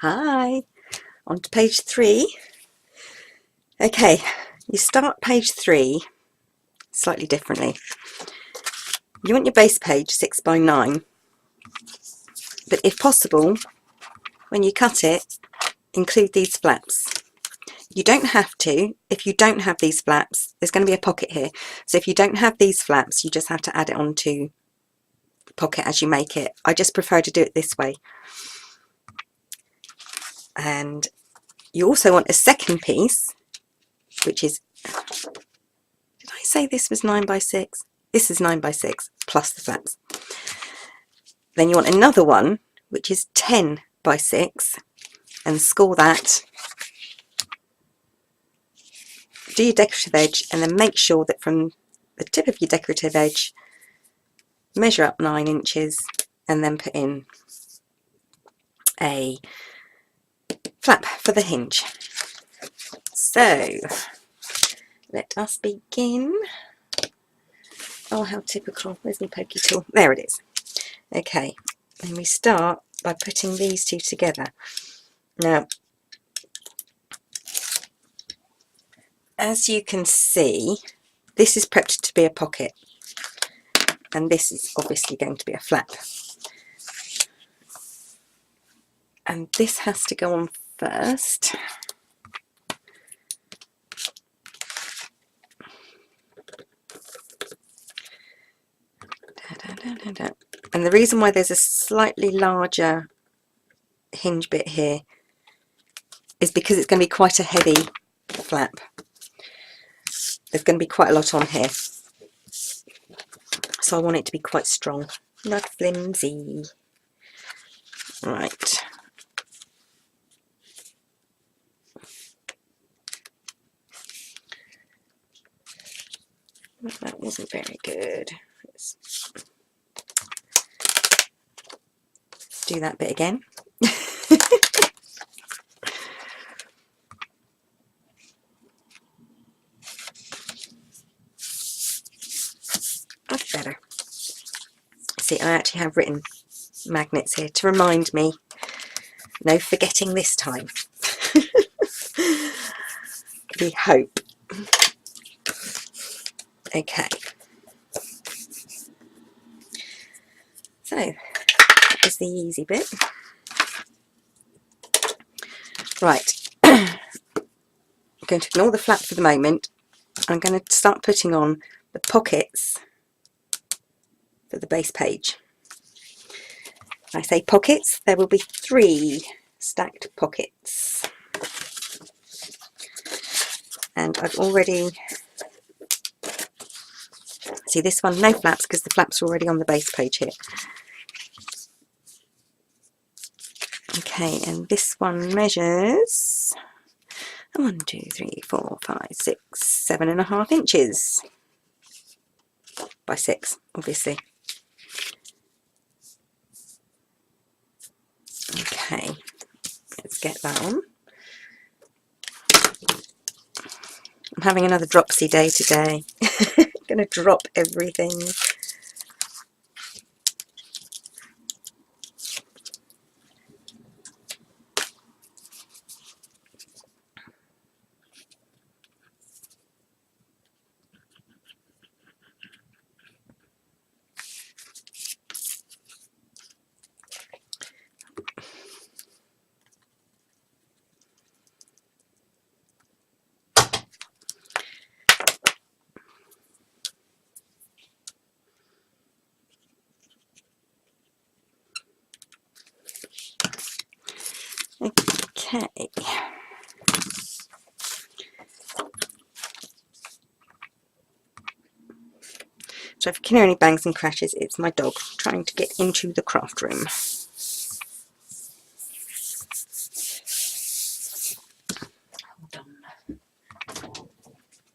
Hi, on to page 3. Okay, you start page 3 slightly differently. You want your base page 6 by 9, but if possible, when you cut it, include these flaps. You don't have to. If you don't have these flaps, there's going to be a pocket here. So if you don't have these flaps, you just have to add it onto the pocket as you make it. I just prefer to do it this way. And you also want a second piece, which is, did I say this was 9 by 6? This is 9 by 6 plus the flaps. Then you want another one, which is 10 by 6, and score that. Do your decorative edge, and then make sure that from the tip of your decorative edge, measure up 9 inches, and then put in a flap for the hinge. So, let us begin. Oh, how typical. Where's my pokey tool? There it is. Okay, and we start by putting these two together. Now, as you can see, this is prepped to be a pocket, and this is obviously going to be a flap. And this has to go on first. And the reason why there's a slightly larger hinge bit here is because it's going to be quite a heavy flap. There's going to be quite a lot on here, so I want it to be quite strong, not flimsy. Right. That wasn't very good. Let's do that bit again. That's better. See, I actually have written magnets here to remind me. No forgetting this time. We hope. Okay. So, that is the easy bit. Right. I'm going to ignore the flap for the moment. I'm going to start putting on the pockets for the base page. When I say pockets, there will be 3 stacked pockets. And I've already, see this one, no flaps because the flaps are already on the base page here. Okay, and this one measures 1, 2, 3, 4, 5, 6, 7.5 inches by 6, obviously. Okay, let's get that on. I'm having another dropsy day today. I'm going to drop everything. Okay. So if you can hear any bangs and crashes, it's my dog trying to get into the craft room. Hold on.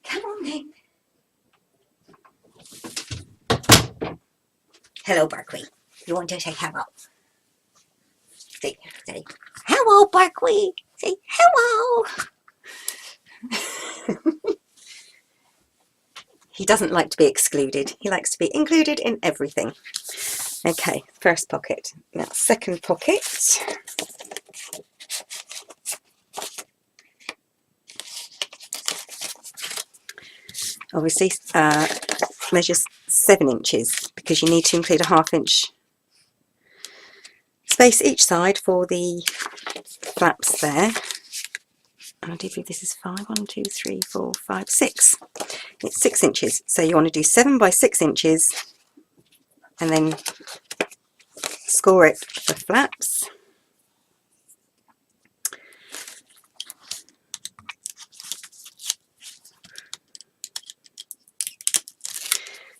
Come on then. Hello, Barkley. You want to say hello? Say hello, Barkley. Say hello. He doesn't like to be excluded. He likes to be included in everything. Okay, first pocket. Now, second pocket. obviously measure 7 inches because you need to include a 1/2 inch space each side for the flaps there. And I do believe this is 5, 1, 2, 3, 4, 5, 6. It's 6 inches. So you want to do 7 by 6 inches and then score it for flaps.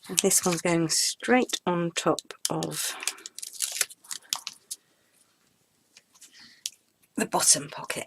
And this one's going straight on top of the bottom pocket.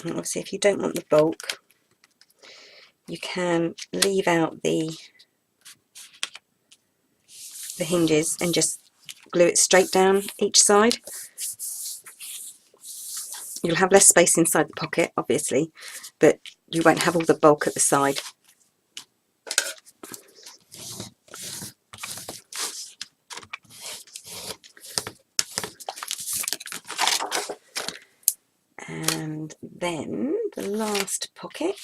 And obviously if you don't want the bulk, you can leave out the hinges and just glue it straight down each side. You'll have less space inside the pocket, obviously, but you won't have all the bulk at the side. And then the last pocket.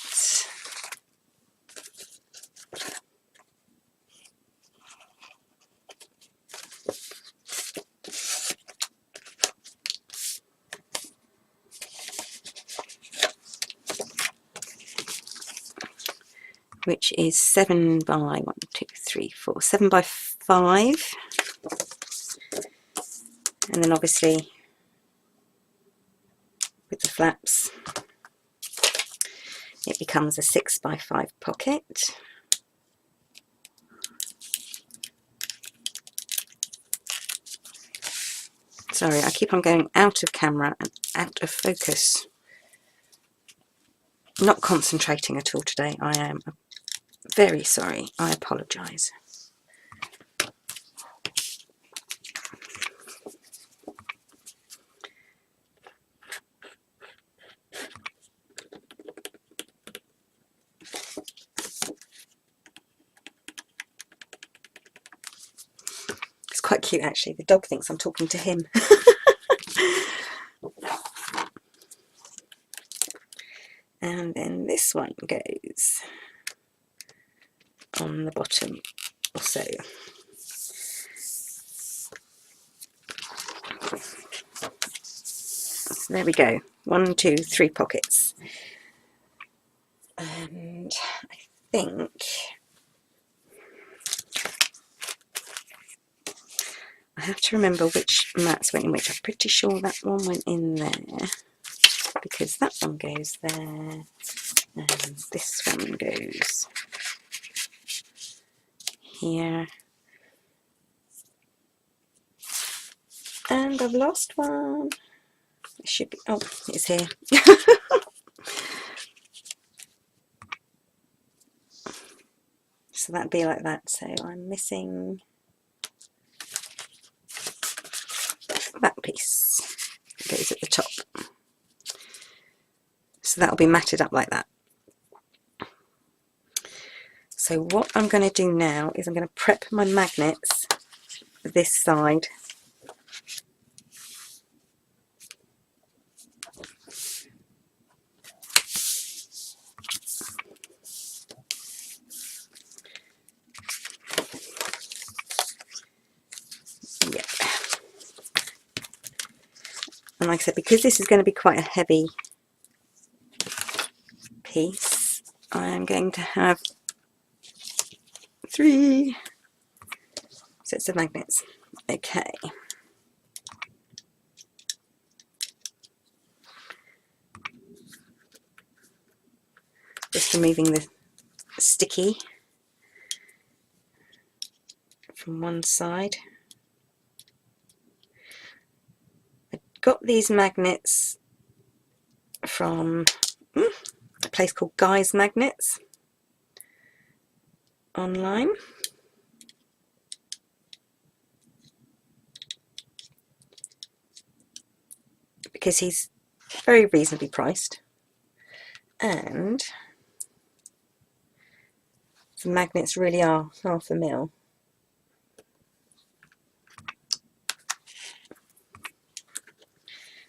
Which is 7 by 1, 2, 3, 4, 7 by 5. And then obviously with the flaps it becomes a 6 by 5 pocket. Sorry, I keep on going out of camera and out of focus. Not concentrating at all today. I am very sorry. I apologise. It's quite cute actually. The dog thinks I'm talking to him. And then this one goes on the bottom also. So there we go. 1, 2, 3 pockets. And I think I have to remember which mats went in which. I'm pretty sure that one went in there because that one goes there and this one goes here. And I've lost one. It should be, oh, it's here. So that'd be like that. So I'm missing that piece. It goes at the top. So that'll be matted up like that. So what I'm going to do now is I'm going to prep my magnets for this side. Yep. And like I said, because this is going to be quite a heavy piece, I am going to have 3 sets of magnets. Okay. Just removing the sticky from one side. I got these magnets from a place called Guy's Magnets online. because he's very reasonably priced, and the magnets really are £0.5 mil.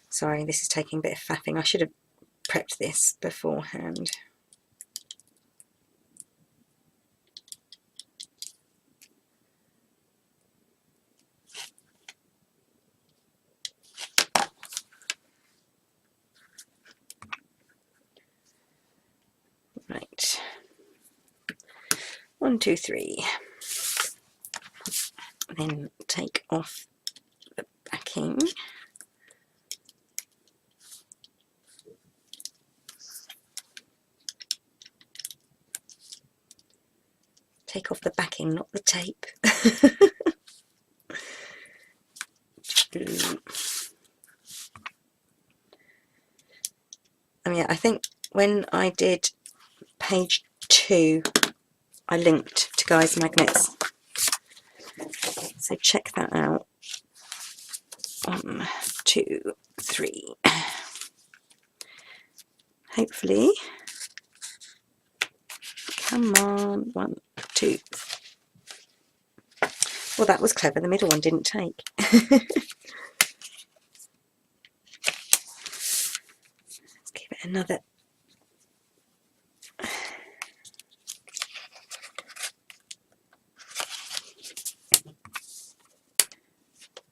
Sorry, this is taking a bit of faffing. I should have prepped this beforehand. Right, 1, 2, 3. Then take off the backing. Take off the backing, not the tape. Yeah, I think when I did page 2, I linked to Guy's magnets. So check that out. 1, 2, 3. Hopefully. Come on. 1, 2. Well, that was clever. The middle one didn't take. Let's give it another.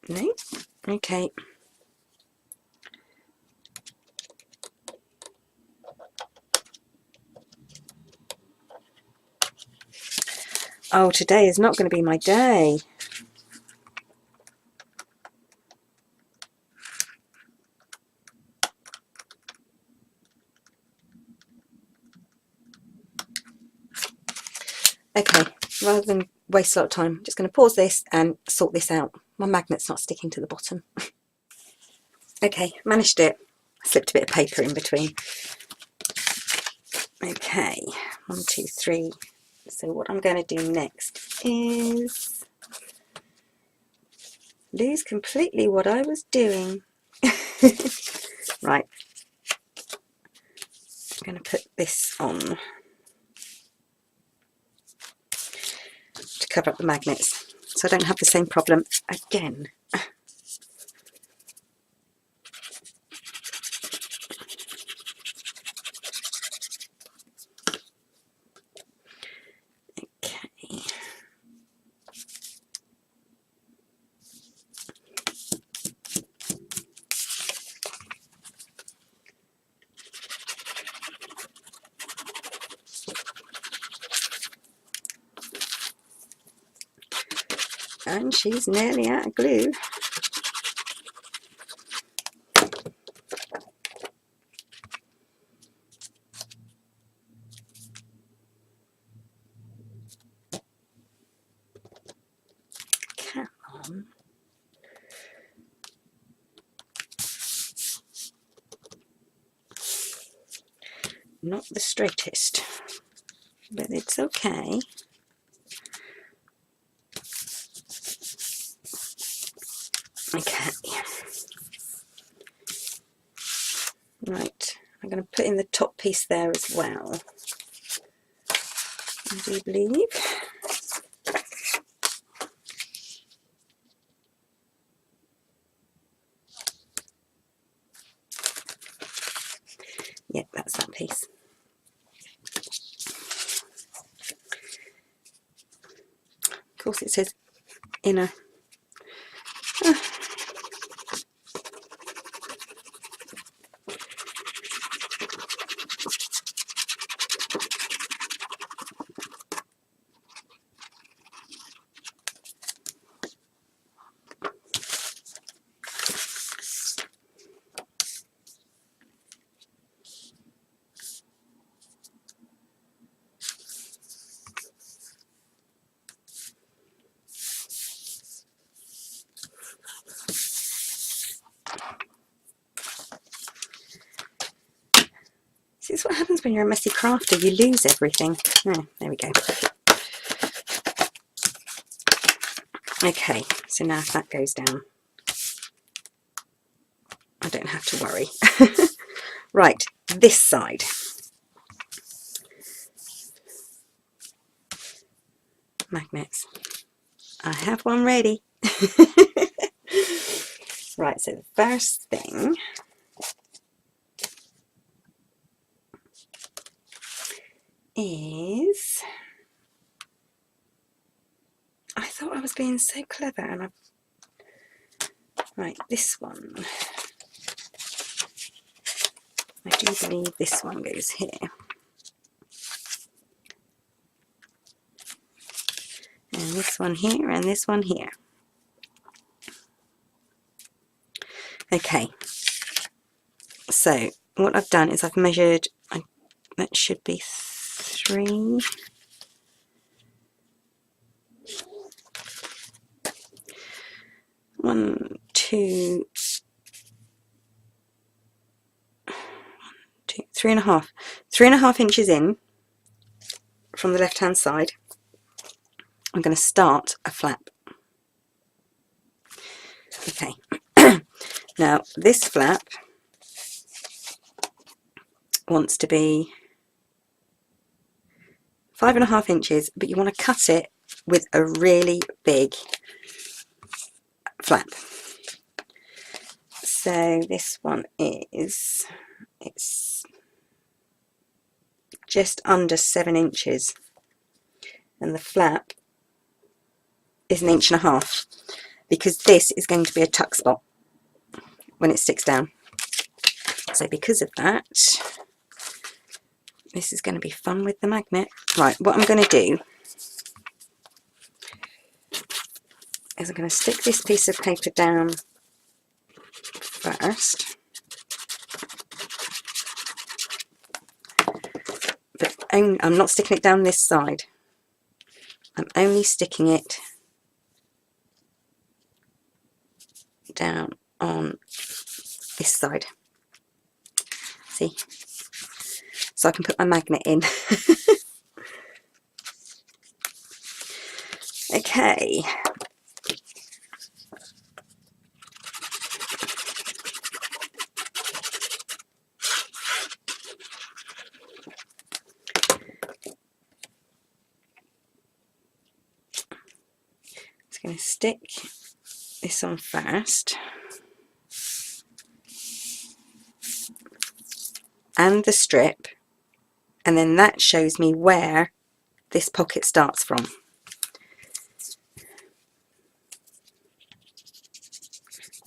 No? Okay. Oh, today is not going to be my day. Okay, rather than waste a lot of time, I'm just going to pause this and sort this out. My magnet's not sticking to the bottom. Okay, managed it. I slipped a bit of paper in between. Okay, 1, 2, 3. So what I'm going to do next is lose completely what I was doing. Right, I'm going to put this on to cover up the magnets so I don't have the same problem again. Okay. And she's nearly out of glue. Come on. Not the straightest, but it's okay. Okay. Right, I'm going to put in the top piece there as well. I do believe. Yeah, that's that piece. Of course it says inner. This is what happens when you're a messy crafter, you lose everything. Oh, there we go. Okay, so now if that goes down, I don't have to worry. Right, this side. Magnets. I have one ready. Right, so the first thing is, I thought I was being so clever, and right, this one, I do believe this one goes here, and this one here, and this one here. Okay, so what I've done is I've measured, that should be 3, 1, 2, 3.5, 3.5 inches in from the left hand side. I'm going to start a flap. Okay, now this flap wants to be 5.5 inches, but you want to cut it with a really big flap. So this one is, it's just under 7 inches, and the flap is 1.5 inches, because this is going to be a tuck spot when it sticks down. So because of that, this is going to be fun with the magnet. Right, what I'm going to do is I'm going to stick this piece of paper down first, but I'm not sticking it down this side. I'm only sticking it down on this side. See? So I can put my magnet in. Okay. Just going to stick this on first, and the strip, and then that shows me where this pocket starts from.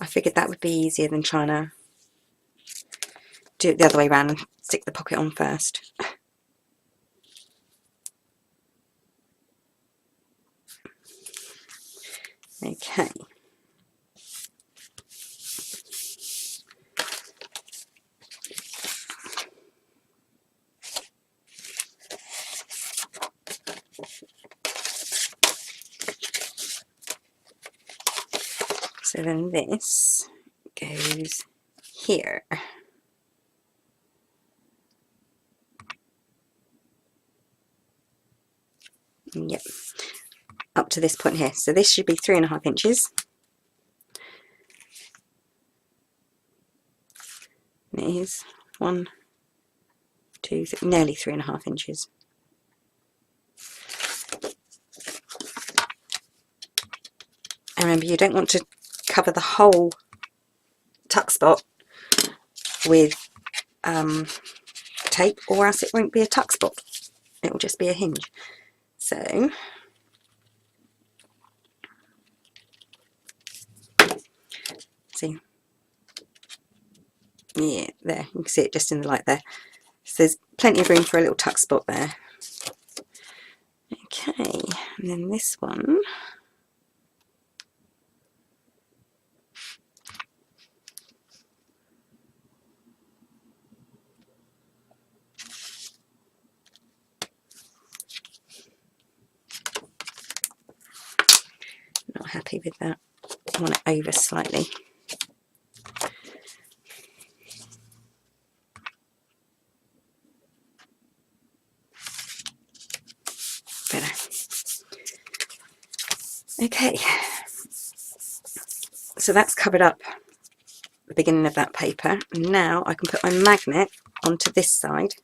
I figured that would be easier than trying to do it the other way around and stick the pocket on first. Okay. So then this goes here. Yep, up to this point here. So this should be 3.5 inches. And it is 1, 2, nearly 3.5 inches. And remember, you don't want to cover the whole tuck spot with tape, or else it won't be a tuck spot. It will just be a hinge. So see, yeah, there, you can see it just in the light there. So there's plenty of room for a little tuck spot there. Okay, and then this one, not happy with that. I want it over slightly. Better. Okay, so that's covered up the beginning of that paper. Now I can put my magnet onto this side.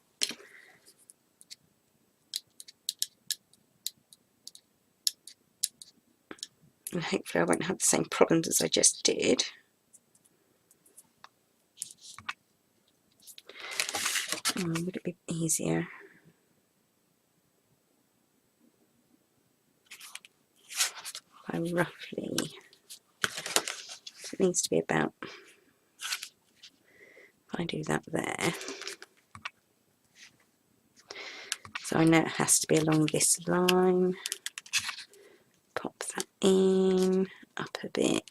And hopefully I won't have the same problems as I just did. Would it be easier? I roughly, it needs to be about, if I do that there, so I know it has to be along this line. Pop that in, up a bit,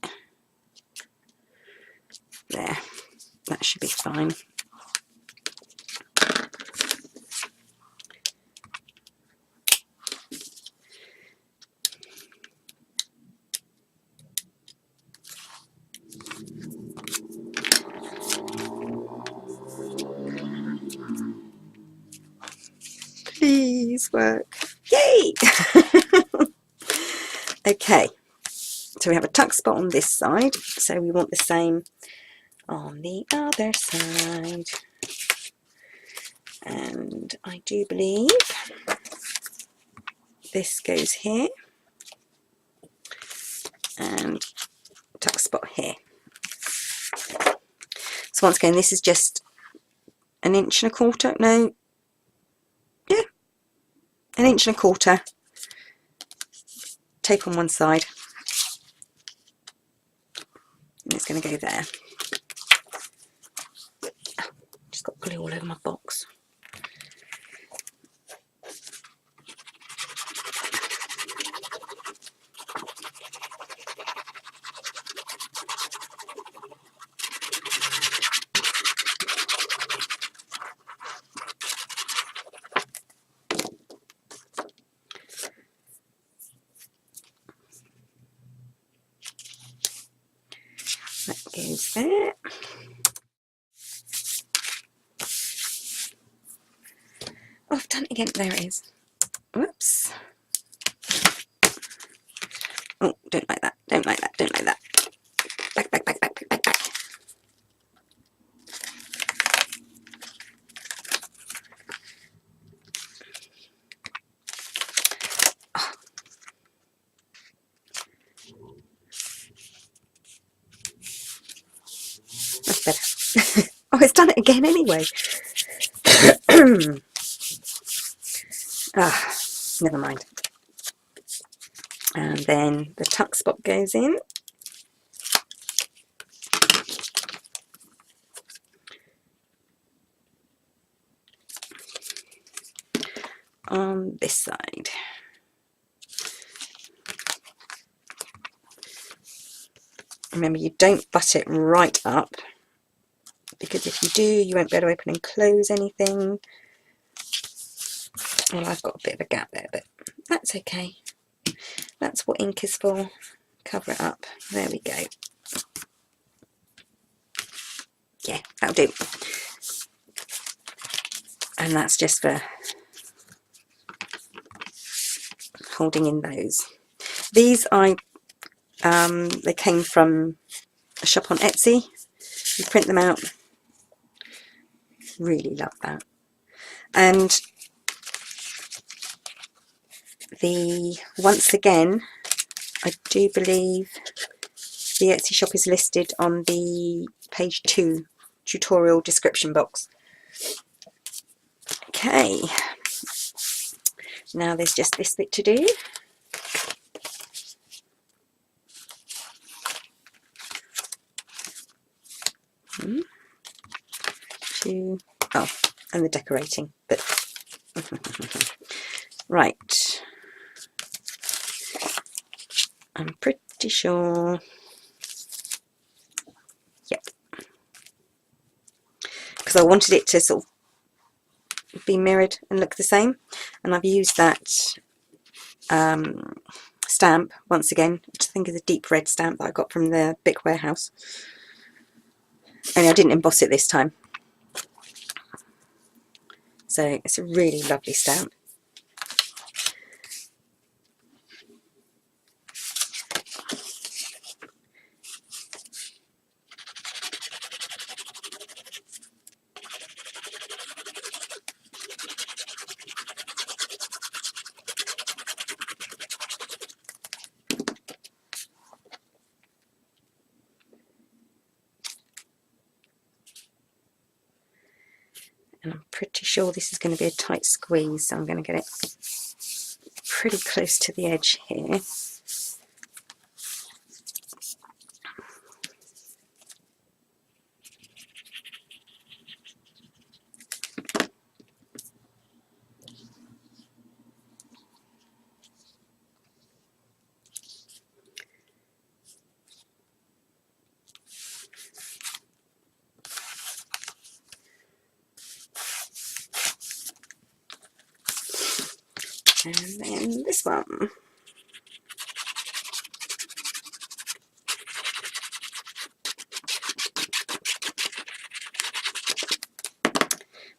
there, that should be fine. Please work. Yay! Okay, so we have a tuck spot on this side, so we want the same on the other side. And I do believe this goes here and tuck spot here. So once again, this is just 1.25 inches, no, yeah, 1.25 inches. Tape on one side, and it's going to go there. Just got glue all over my box. That goes there. Oh, I've done it again. There it is. Whoops. Oh, don't like that. Don't like that. Don't like that. Back, back, back, back, back, back, back. Oh. That's better. Oh, it's done it again anyway. Ah, never mind. And then the tuck spot goes in. On this side. Remember, you don't butt it right up, because if you do, you won't be able to open and close anything. Well, I've got a bit of a gap there, but that's okay. That's what ink is for. Cover it up. There we go. Yeah, that'll do. And that's just for holding in those. These they came from a shop on Etsy. You print them out. Really love that. And once again, I do believe the Etsy shop is listed on the page 2 tutorial description box. Okay, now there's just this bit to do. Oh, and the decorating, but right. I'm pretty sure. Yep. Because I wanted it to sort of be mirrored and look the same, and I've used that stamp once again, which I think is a deep red stamp that I got from the Bic warehouse. Only I didn't emboss it this time. So it's a really lovely stamp. And I'm pretty sure this is going to be a tight squeeze, so I'm going to get it pretty close to the edge here. And then this one.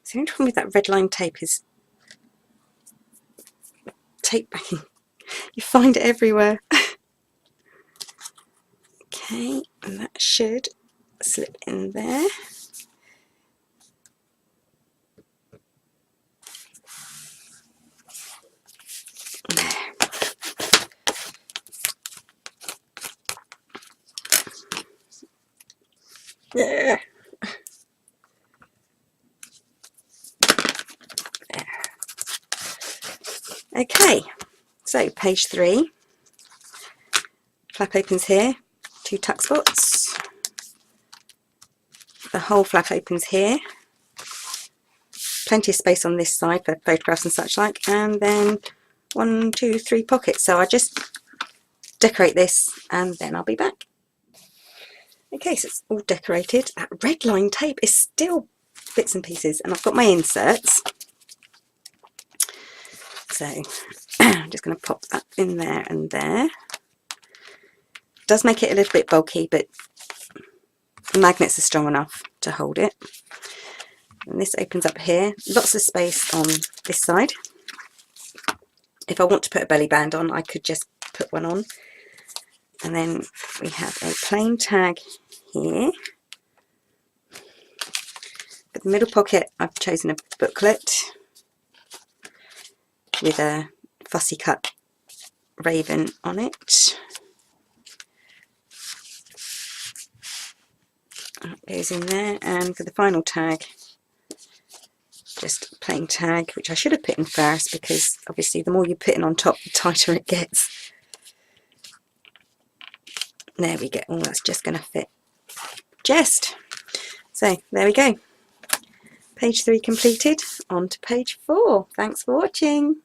So the only problem with that red line tape is tape backing. You find it everywhere. Okay, and that should slip in there. There. Okay, so page 3, flap opens here, 2 tuck spots, the whole flap opens here, plenty of space on this side for photographs and such like, and then 1, 2, 3 pockets. So I just decorate this and then I'll be back. Okay, so it's all decorated. That red line tape is still bits and pieces, and I've got my inserts. So I'm just going to pop that in there and there. It does make it a little bit bulky, but the magnets are strong enough to hold it. And this opens up here. Lots of space on this side. If I want to put a belly band on, I could just put one on. And then we have a plain tag here. For the middle pocket, I've chosen a booklet with a fussy cut raven on it. That goes in there, and for the final tag, just plain tag, which I should have put in first, because obviously the more you put in on top, the tighter it gets. There we go. Oh, that's just going to fit just. So there we go. Page 3 completed. On to page 4. Thanks for watching.